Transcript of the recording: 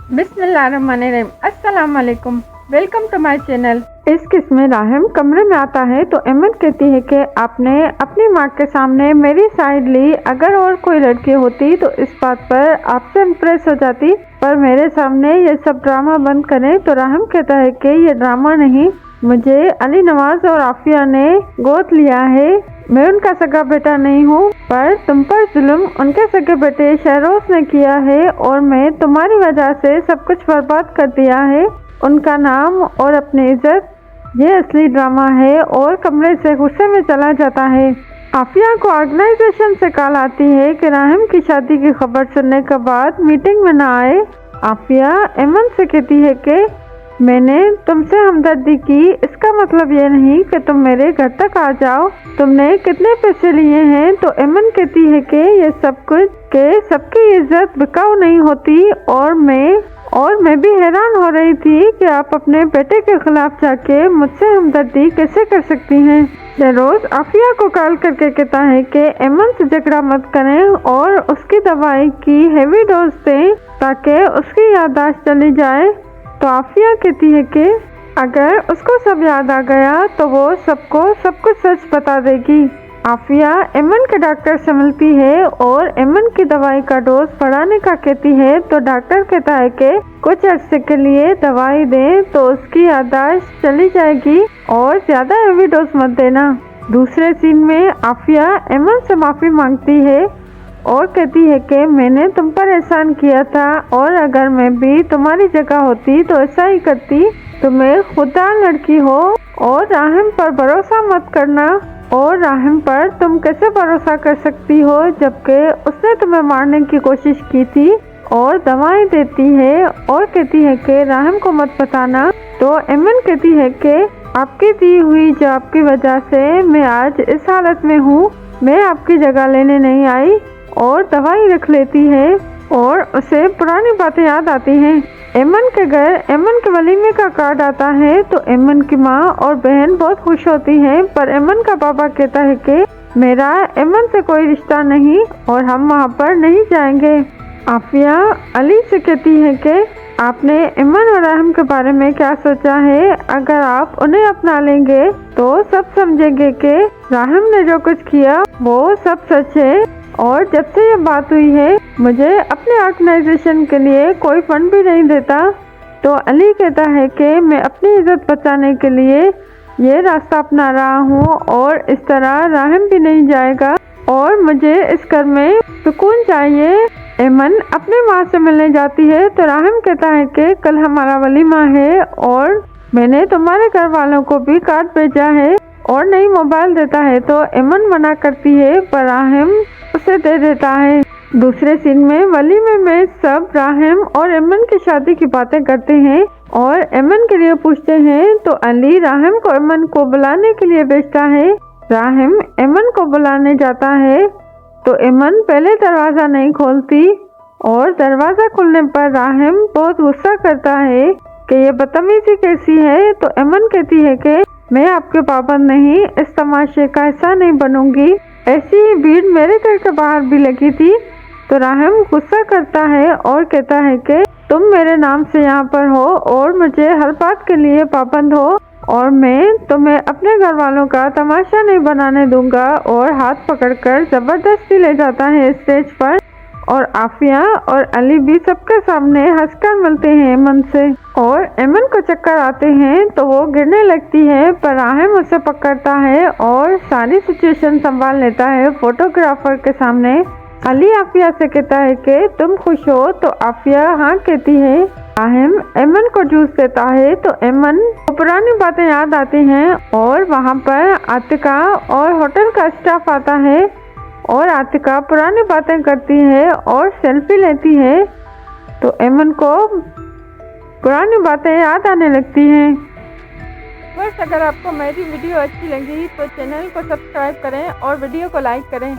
बिस्मिल्लाहिर्रहमानिर्रहीम। अस्सलाम वालेकुम, वेलकम टू माय चैनल। इस किस्म में राहिम कमरे में आता है तो एमन कहती है कि आपने अपनी माँ के सामने मेरी साइड ली, अगर और कोई लड़की होती तो इस बात पर आपसे इम्प्रेस हो जाती, पर मेरे सामने ये सब ड्रामा बंद करें। तो राहिम कहता है कि ये ड्रामा नहीं, मुझे अली नवाज और आफिया ने गोद लिया है, मैं उनका सगा बेटा नहीं हूँ, पर तुम पर जुल्म उनके सगे बेटे शहरोज ने किया है और मैं तुम्हारी वजह से सब कुछ बर्बाद कर दिया है, उनका नाम और अपनी इज्जत। ये असली ड्रामा है और कमरे से गुस्से में चला जाता है। आफिया को ऑर्गेनाइजेशन से कॉल आती है कि राहिम की शादी की खबर सुनने के बाद मीटिंग में ना आए। आफिया एमन से कहती है कि मैंने तुमसे हमदर्दी की, इसका मतलब ये नहीं कि तुम मेरे घर तक आ जाओ, तुमने कितने पैसे लिए हैं। तो एमन कहती है कि ये सब कुछ के सबकी इज्जत बिकाऊ नहीं होती, और मैं भी हैरान हो रही थी कि आप अपने बेटे के खिलाफ जाके मुझसे हमदर्दी कैसे कर सकती हैं। शहरोज आफिया को कॉल करके कहता है कि एमन से झगड़ा मत करें और उसकी दवाई की हेवी डोज दें ताकि उसकी याददाश्त चली जाए। तो आफिया कहती है कि अगर उसको सब याद आ गया तो वो सबको सब कुछ सच बता देगी। आफिया एमन के डॉक्टर से मिलती है और एमन की दवाई का डोज बढ़ाने का कहती है। तो डॉक्टर कहता है कि कुछ अरसे के लिए दवाई दें तो उसकी याददाश्त चली जाएगी और ज्यादा हेवी डोज मत देना। दूसरे सीन में आफिया एमन से माफी मांगती है और कहती है कि मैंने तुम पर एहसान किया था और अगर मैं भी तुम्हारी जगह होती तो ऐसा ही करती। तुम्हें खुदा लड़की हो और राहिम पर भरोसा मत करना, और राहिम पर तुम कैसे भरोसा कर सकती हो जबकि उसने तुम्हें मारने की कोशिश की थी। और दवाएं देती है और कहती है कि राहिम को मत बताना। तो एमन कहती है कि आपकी दी हुई जॉब की वजह से मैं आज इस हालत में हूँ, मैं आपकी जगह लेने नहीं आई, और दवाई रख लेती है और उसे पुरानी बातें याद आती हैं। एमन के घर एमन के वलीमे का कार्ड आता है तो एमन की माँ और बहन बहुत खुश होती हैं, पर एमन का पापा कहता है कि मेरा एमन से कोई रिश्ता नहीं और हम वहाँ पर नहीं जाएंगे। आफिया अली से कहती है कि आपने एमन और राहिम के बारे में क्या सोचा है, अगर आप उन्हें अपना लेंगे तो सब समझेंगे कि राहिम ने जो कुछ किया वो सब सच है। और जब से ये बात हुई है मुझे अपने ऑर्गेनाइजेशन के लिए कोई फंड भी नहीं देता। तो अली कहता है कि मैं अपनी इज्जत बचाने के लिए ये रास्ता अपना रहा हूँ और इस तरह राहिम भी नहीं जाएगा और मुझे इस घर में सुकून चाहिए। एमन अपनी माँ से मिलने जाती है तो राहिम कहता है कि कल हमारा वलीमा है और मैंने तुम्हारे घर वालों को भी कार्ड भेजा है और नई मोबाइल देता है। तो एमन मना करती है पर राहिम उसे दे देता है। दूसरे सीन में वलीमे में सब राहिम और एमन की शादी की बातें करते हैं और एमन के लिए पूछते हैं। तो अली राहिम को एमन को बुलाने के लिए भेजता है। राहिम एमन को बुलाने जाता है तो एमन पहले दरवाजा नहीं खोलती और दरवाजा खुलने पर राहिम बहुत गुस्सा करता है कि ये बदतमीजी कैसी है। तो एमन कहती है कि मैं आपके पाबंद नहीं, इस तमाशे का हिस्सा नहीं बनूंगी, ऐसी ही भीड़ मेरे घर के बाहर भी लगी थी। तो राहिम गुस्सा करता है और कहता है कि तुम मेरे नाम से यहाँ पर हो और मुझे हर बात के लिए पाबंद हो और मैं तुम्हें अपने घर वालों का तमाशा नहीं बनाने दूंगा। और हाथ पकड़कर जबरदस्ती ले जाता है स्टेज पर और आफिया और अली भी सबके सामने हंसकर मिलते हैं एमन से। और एमन को चक्कर आते हैं तो वो गिरने लगती है पर राहिम उसे पकड़ता है और सारी सिचुएशन संभाल लेता है फोटोग्राफर के सामने। अली आफिया से कहता है कि तुम खुश हो, तो आफिया हाँ कहती है। राहिम एमन को जूस देता है तो एमन को पुरानी बातें याद आती हैं और वहाँ पर आतिका और होटल का स्टाफ आता है और आतिका पुरानी बातें करती है और सेल्फी लेती है तो एमन को पुरानी बातें याद आने लगती हैं। बस अगर आपको मेरी वीडियो अच्छी लगी तो चैनल को सब्सक्राइब करें और वीडियो को लाइक करें।